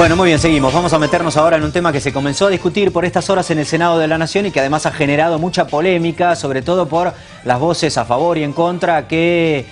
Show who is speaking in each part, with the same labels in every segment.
Speaker 1: Bueno, muy bien, seguimos. Vamos a meternos ahora en un tema que se comenzó a discutir por estas horas en el Senado de la Nación y que además ha generado mucha polémica, sobre todo por las voces a favor y en contra que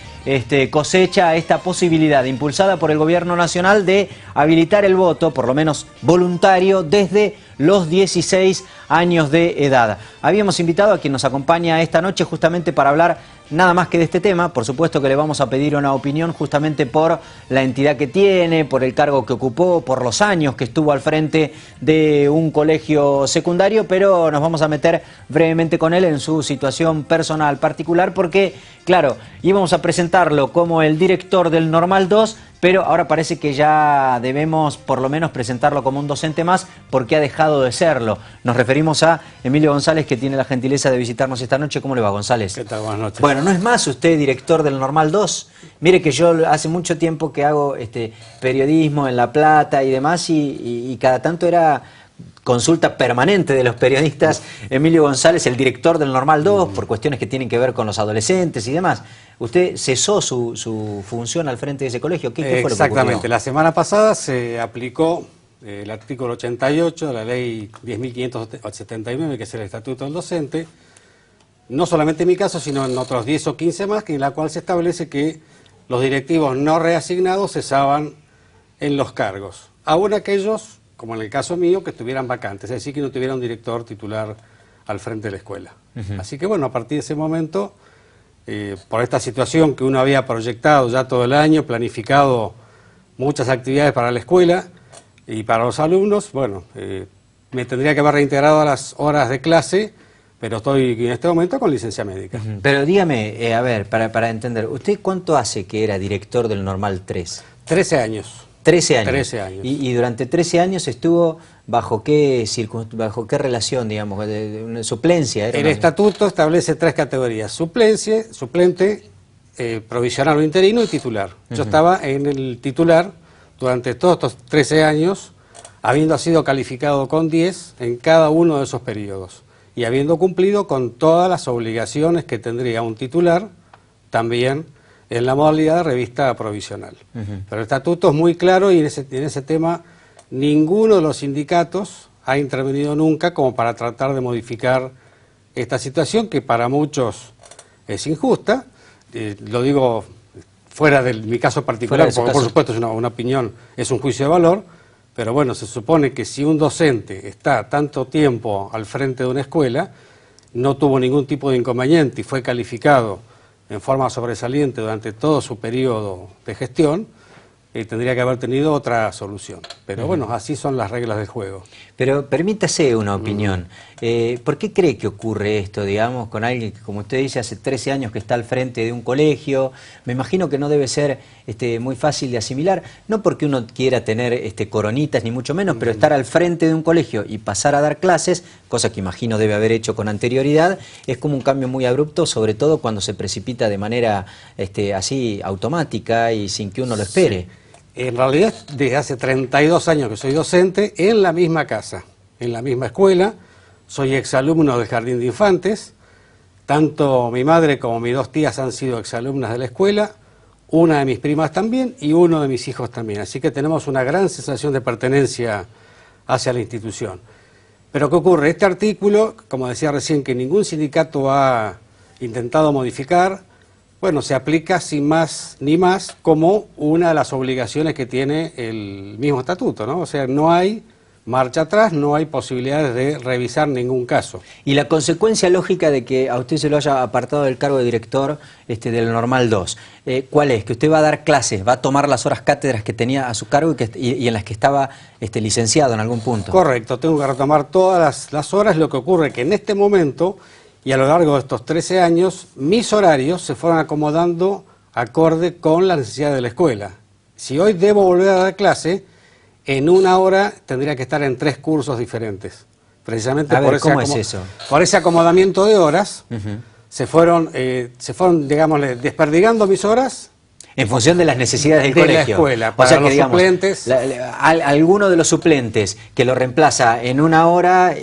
Speaker 1: cosecha esta posibilidad impulsada por el Gobierno Nacional de habilitar el voto, por lo menos voluntario, desde los 16 años de edad. Habíamos invitado a quien nos acompaña esta noche justamente para hablar nada más que de este tema. Por supuesto que le vamos a pedir una opinión justamente por la entidad que tiene, por el cargo que ocupó, por los años que estuvo al frente de un colegio secundario, pero nos vamos a meter brevemente con él en su situación personal particular porque, claro, íbamos a presentarlo como el director del Normal 2, pero ahora parece que ya debemos por lo menos presentarlo como un docente más porque ha dejado de serlo. Nos referimos a Emilio González, que tiene la gentileza de visitarnos esta noche. ¿Cómo le va, González?
Speaker 2: ¿Qué tal? Buenas noches.
Speaker 1: Bueno, ¿no es más usted director del Normal 2? Mire que yo hace mucho tiempo que hago periodismo en La Plata y demás y cada tanto era consulta permanente de los periodistas. Emilio González, el director del Normal 2, por cuestiones que tienen que ver con los adolescentes y demás. ¿Usted cesó su función al frente de ese colegio? ¿Qué fue lo que ocurrió?
Speaker 2: Exactamente. La semana pasada se aplicó el artículo 88 de la ley 10.579, que es el Estatuto del Docente, no solamente en mi caso, sino en otros 10 o 15 más, en la cual se establece que los directivos no reasignados cesaban en los cargos, aún aquellos, como en el caso mío, que estuvieran vacantes, es decir, que no tuviera un director titular al frente de la escuela. Así que bueno, a partir de ese momento, por esta situación que uno había proyectado ya todo el año, planificado muchas actividades para la escuela y para los alumnos, bueno, me tendría que haber reintegrado a las horas de clase, pero estoy en este momento con licencia médica.
Speaker 1: Pero dígame, a ver, para entender, ¿usted cuánto hace que era director del Normal 3?
Speaker 2: 13 años.
Speaker 1: 13 años.
Speaker 2: 13 años.
Speaker 1: Y durante 13 años estuvo bajo qué relación, digamos, de una suplencia.
Speaker 2: El estatuto establece 3 categorías: suplente, provisional o interino y titular. Yo estaba en el titular durante todos estos 13 años, habiendo sido calificado con 10 en cada uno de esos periodos y habiendo cumplido con todas las obligaciones que tendría un titular también en la modalidad de revista provisional. Pero el estatuto es muy claro y en ese tema ninguno de los sindicatos ha intervenido nunca como para tratar de modificar esta situación que para muchos es injusta. Lo digo fuera de mi caso particular, porque por supuesto es una opinión, es un juicio de valor, pero bueno, se supone que si un docente está tanto tiempo al frente de una escuela, no tuvo ningún tipo de inconveniente y fue calificado en forma sobresaliente durante todo su periodo de gestión, tendría que haber tenido otra solución. Pero bueno, así son las reglas del juego.
Speaker 1: Pero permítase una opinión. ¿Por qué cree que ocurre esto, digamos, con alguien que, como usted dice, hace 13 años que está al frente de un colegio? Me imagino que no debe ser muy fácil de asimilar, no porque uno quiera tener coronitas, ni mucho menos, pero estar al frente de un colegio y pasar a dar clases, cosa que imagino debe haber hecho con anterioridad, es como un cambio muy abrupto, sobre todo cuando se precipita de manera así automática y sin que uno lo espere.
Speaker 2: Sí. En realidad, desde hace 32 años que soy docente, en la misma casa, en la misma escuela. Soy exalumno del Jardín de Infantes. Tanto mi madre como mis 2 tías han sido exalumnas de la escuela, una de mis primas también y uno de mis hijos también. Así que tenemos una gran sensación de pertenencia hacia la institución. Pero ¿qué ocurre? Este artículo, como decía recién, que ningún sindicato ha intentado modificar, bueno, se aplica sin más ni más como una de las obligaciones que tiene el mismo estatuto, ¿no? O sea, no hay marcha atrás, no hay posibilidades de revisar ningún caso.
Speaker 1: Y la consecuencia lógica de que a usted se lo haya apartado del cargo de director del Normal 2, ¿cuál es? Que usted va a dar clases, va a tomar las horas cátedras que tenía a su cargo y en las que estaba licenciado en algún punto.
Speaker 2: Correcto, tengo que retomar todas las horas. Lo que ocurre es que en este momento y a lo largo de estos 13 años, mis horarios se fueron acomodando acorde con la necesidad de la escuela. Si hoy debo volver a dar clase, en una hora tendría que estar en 3 cursos diferentes. Precisamente por ese acomodamiento de horas, se fueron, digamos, desperdigando mis horas.
Speaker 1: En función de las necesidades del colegio.
Speaker 2: De la escuela, para
Speaker 1: o sea que,
Speaker 2: los
Speaker 1: digamos,
Speaker 2: suplentes.
Speaker 1: Alguno de los suplentes que lo reemplaza en una hora,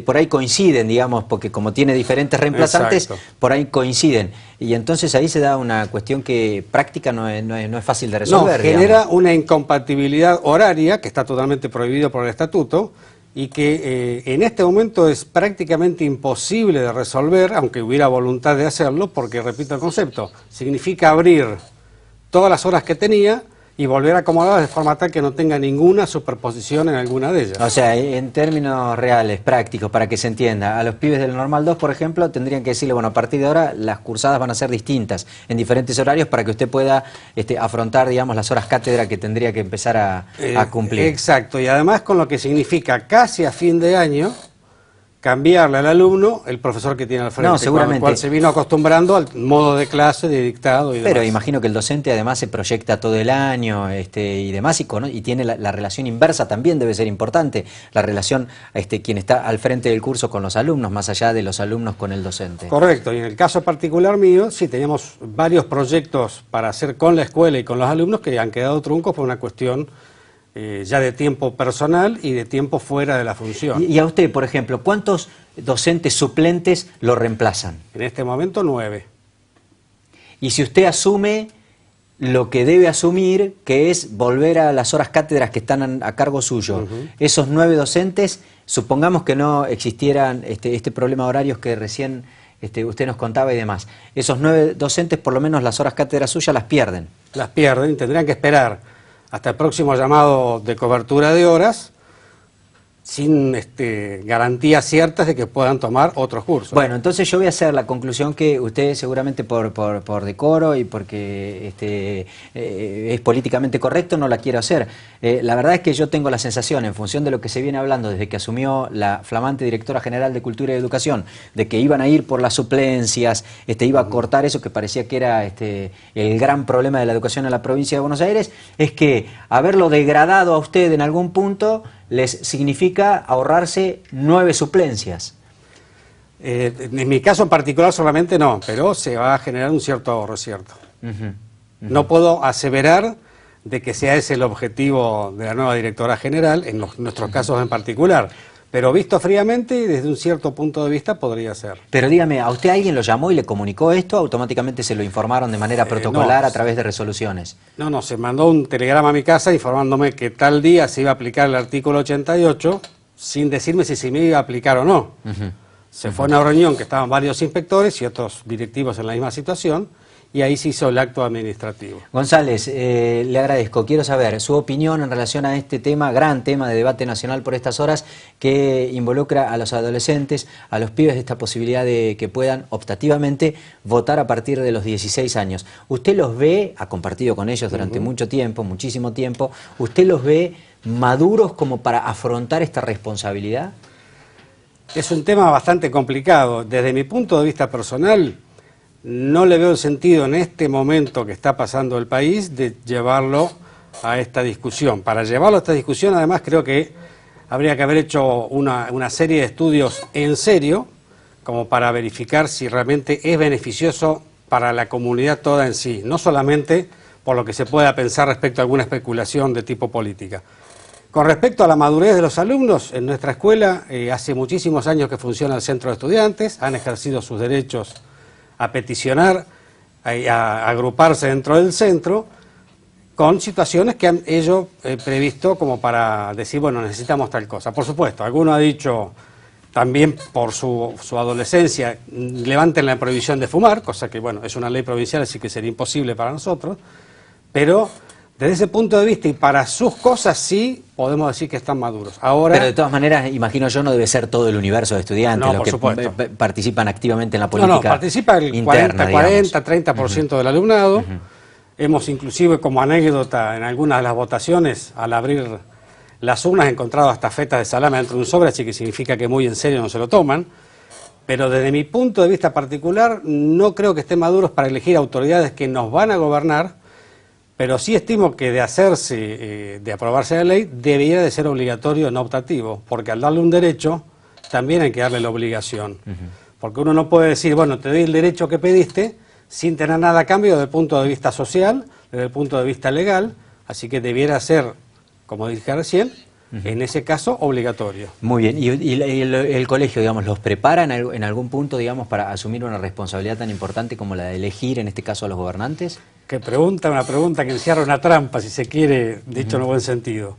Speaker 1: por ahí coinciden, digamos, porque como tiene diferentes reemplazantes,
Speaker 2: exacto,
Speaker 1: por ahí coinciden. Y entonces ahí se da una cuestión que práctica no es fácil de resolver.
Speaker 2: No, genera una incompatibilidad horaria que está totalmente prohibido por el estatuto y que en este momento es prácticamente imposible de resolver, aunque hubiera voluntad de hacerlo, porque, repito el concepto, significa abrir todas las horas que tenía y volver a acomodarlas de forma tal que no tenga ninguna superposición en alguna de ellas.
Speaker 1: O sea, en términos reales, prácticos, para que se entienda, a los pibes del Normal 2, por ejemplo, tendrían que decirle, bueno, a partir de ahora las cursadas van a ser distintas, en diferentes horarios, para que usted pueda afrontar, digamos, las horas cátedra que tendría que empezar a cumplir.
Speaker 2: Exacto, y además con lo que significa casi a fin de año cambiarle al alumno el profesor que tiene al frente,
Speaker 1: No, seguramente.
Speaker 2: con el cual se vino acostumbrando al modo de clase, de dictado y demás.
Speaker 1: Pero imagino que el docente además se proyecta todo el año y demás, y tiene la relación inversa también debe ser importante, la relación quien está al frente del curso con los alumnos, más allá de los alumnos con el docente.
Speaker 2: Correcto, y en el caso particular mío, sí, teníamos varios proyectos para hacer con la escuela y con los alumnos que han quedado truncos por una cuestión ya de tiempo personal y de tiempo fuera de la función.
Speaker 1: Y a usted, por ejemplo, ¿cuántos docentes suplentes lo reemplazan?
Speaker 2: En este momento 9.
Speaker 1: Y si usted asume lo que debe asumir, que es volver a las horas cátedras que están a cargo suyo, esos 9 docentes, supongamos que no existieran este problema de horarios que recién usted nos contaba y demás, esos 9 docentes, por lo menos las horas cátedras suyas las pierden.
Speaker 2: Las pierden y tendrían que esperar hasta el próximo llamado de cobertura de horas, sin garantías ciertas de que puedan tomar otros cursos.
Speaker 1: Bueno, entonces yo voy a hacer la conclusión que usted seguramente por decoro y porque es políticamente correcto no la quiero hacer. La verdad es que yo tengo la sensación, en función de lo que se viene hablando desde que asumió la flamante directora general de Cultura y Educación, de que iban a ir por las suplencias, iba a cortar eso que parecía que era el gran problema de la educación en la provincia de Buenos Aires, es que haberlo degradado a usted en algún punto les significa ahorrarse 9 suplencias.
Speaker 2: En mi caso en particular solamente no, pero se va a generar un cierto ahorro, ¿cierto? No puedo aseverar de que sea ese el objetivo de la nueva directora general, en nuestros casos en particular, pero visto fríamente, desde un cierto punto de vista podría ser.
Speaker 1: Pero dígame, ¿a usted alguien lo llamó y le comunicó esto? ¿Automáticamente se lo informaron de manera protocolar a través de resoluciones?
Speaker 2: No, se mandó un telegrama a mi casa informándome que tal día se iba a aplicar el artículo 88, sin decirme si se me iba a aplicar o no. Se fue a una reunión que estaban varios inspectores y otros directivos en la misma situación, y ahí se hizo el acto administrativo.
Speaker 1: González, le agradezco. Quiero saber su opinión en relación a este tema, gran tema de debate nacional por estas horas, que involucra a los adolescentes, a los pibes, de esta posibilidad de que puedan optativamente votar a partir de los 16 años. ¿Usted los ve, ha compartido con ellos durante mucho tiempo, muchísimo tiempo, usted los ve maduros como para afrontar esta responsabilidad?
Speaker 2: Es un tema bastante complicado. Desde mi punto de vista personal, no le veo el sentido en este momento que está pasando el país de llevarlo a esta discusión. Para llevarlo a esta discusión, además, creo que habría que haber hecho una serie de estudios en serio, como para verificar si realmente es beneficioso para la comunidad toda en sí, no solamente por lo que se pueda pensar respecto a alguna especulación de tipo política. Con respecto a la madurez de los alumnos, en nuestra escuela hace muchísimos años que funciona el centro de estudiantes, han ejercido sus derechos a peticionar, a agruparse dentro del centro, con situaciones que han ellos previsto como para decir, bueno, necesitamos tal cosa. Por supuesto, alguno ha dicho también por su adolescencia, levanten la prohibición de fumar, cosa que, bueno, es una ley provincial, así que sería imposible para nosotros, pero desde ese punto de vista y para sus cosas sí podemos decir que están maduros. Ahora,
Speaker 1: pero de todas maneras, imagino yo, no debe ser todo el universo de estudiantes los que participan activamente en la política.
Speaker 2: No, participa el
Speaker 1: interna,
Speaker 2: 40-30% del alumnado. Hemos inclusive como anécdota en algunas de las votaciones, al abrir las urnas, encontrado hasta fetas de salame dentro de un sobre, así que significa que muy en serio no se lo toman. Pero desde mi punto de vista particular, no creo que estén maduros para elegir autoridades que nos van a gobernar. Pero sí estimo que de aprobarse la ley, debería de ser obligatorio, no optativo, porque al darle un derecho, también hay que darle la obligación. Porque uno no puede decir, bueno, te doy el derecho que pediste, sin tener nada a cambio desde el punto de vista social, desde el punto de vista legal, así que debiera ser, como dije recién, en ese caso obligatorio.
Speaker 1: Muy bien, ¿y el colegio, digamos, los prepara en algún punto, digamos, para asumir una responsabilidad tan importante como la de elegir, en este caso, a los gobernantes?
Speaker 2: Que pregunta, una pregunta que encierra una trampa, si se quiere, dicho en un buen sentido.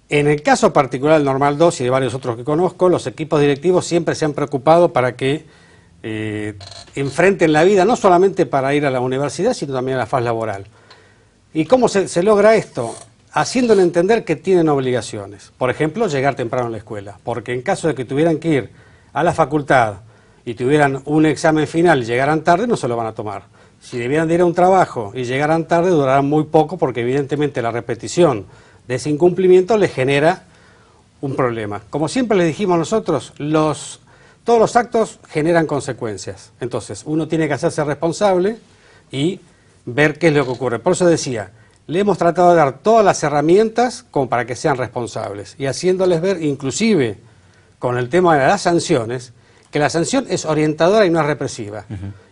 Speaker 2: En el caso particular del Normal 2 y de varios otros que conozco, los equipos directivos siempre se han preocupado para que enfrenten la vida, no solamente para ir a la universidad, sino también a la faz laboral. ¿Y cómo se logra esto? Haciéndole entender que tienen obligaciones. Por ejemplo, llegar temprano a la escuela. Porque en caso de que tuvieran que ir a la facultad y tuvieran un examen final y llegaran tarde, no se lo van a tomar. Si debieran de ir a un trabajo y llegaran tarde, durarán muy poco, porque evidentemente la repetición de ese incumplimiento les genera un problema. Como siempre les dijimos nosotros, todos los actos generan consecuencias. Entonces, uno tiene que hacerse responsable y ver qué es lo que ocurre. Por eso decía, le hemos tratado de dar todas las herramientas como para que sean responsables y haciéndoles ver, inclusive con el tema de las sanciones, que la sanción es orientadora y no es represiva.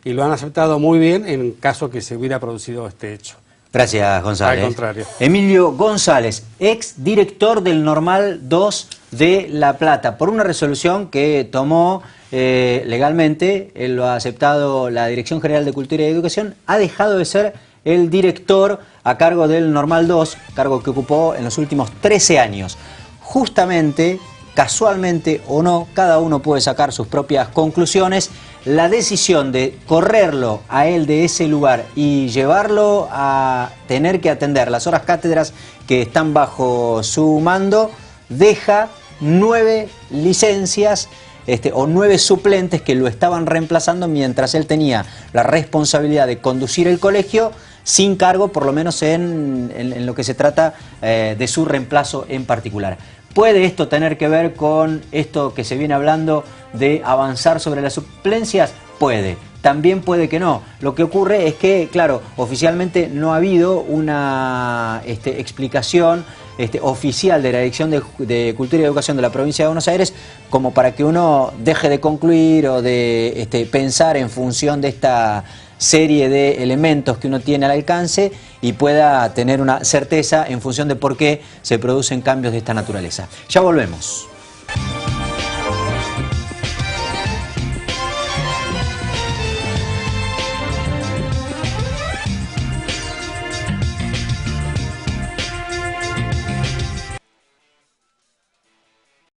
Speaker 2: Y lo han aceptado muy bien en caso que se hubiera producido este hecho.
Speaker 1: Gracias, González.
Speaker 2: Al contrario.
Speaker 1: Emilio González, ex director del Normal 2 de La Plata, por una resolución que tomó legalmente, él lo ha aceptado la Dirección General de Cultura y Educación, ha dejado de ser el director a cargo del Normal 2, cargo que ocupó en los últimos 13 años. Justamente, casualmente o no, cada uno puede sacar sus propias conclusiones. La decisión de correrlo a él de ese lugar y llevarlo a tener que atender las horas cátedras que están bajo su mando, deja 9 licencias o 9 suplentes que lo estaban reemplazando mientras él tenía la responsabilidad de conducir el colegio sin cargo, por lo menos en lo que se trata de su reemplazo en particular. ¿Puede esto tener que ver con esto que se viene hablando de avanzar sobre las suplencias? Puede. También puede que no. Lo que ocurre es que, claro, oficialmente no ha habido una explicación oficial de la Dirección de Cultura y Educación de la Provincia de Buenos Aires como para que uno deje de concluir o de pensar en función de esta serie de elementos que uno tiene al alcance y pueda tener una certeza en función de por qué se producen cambios de esta naturaleza. Ya volvemos.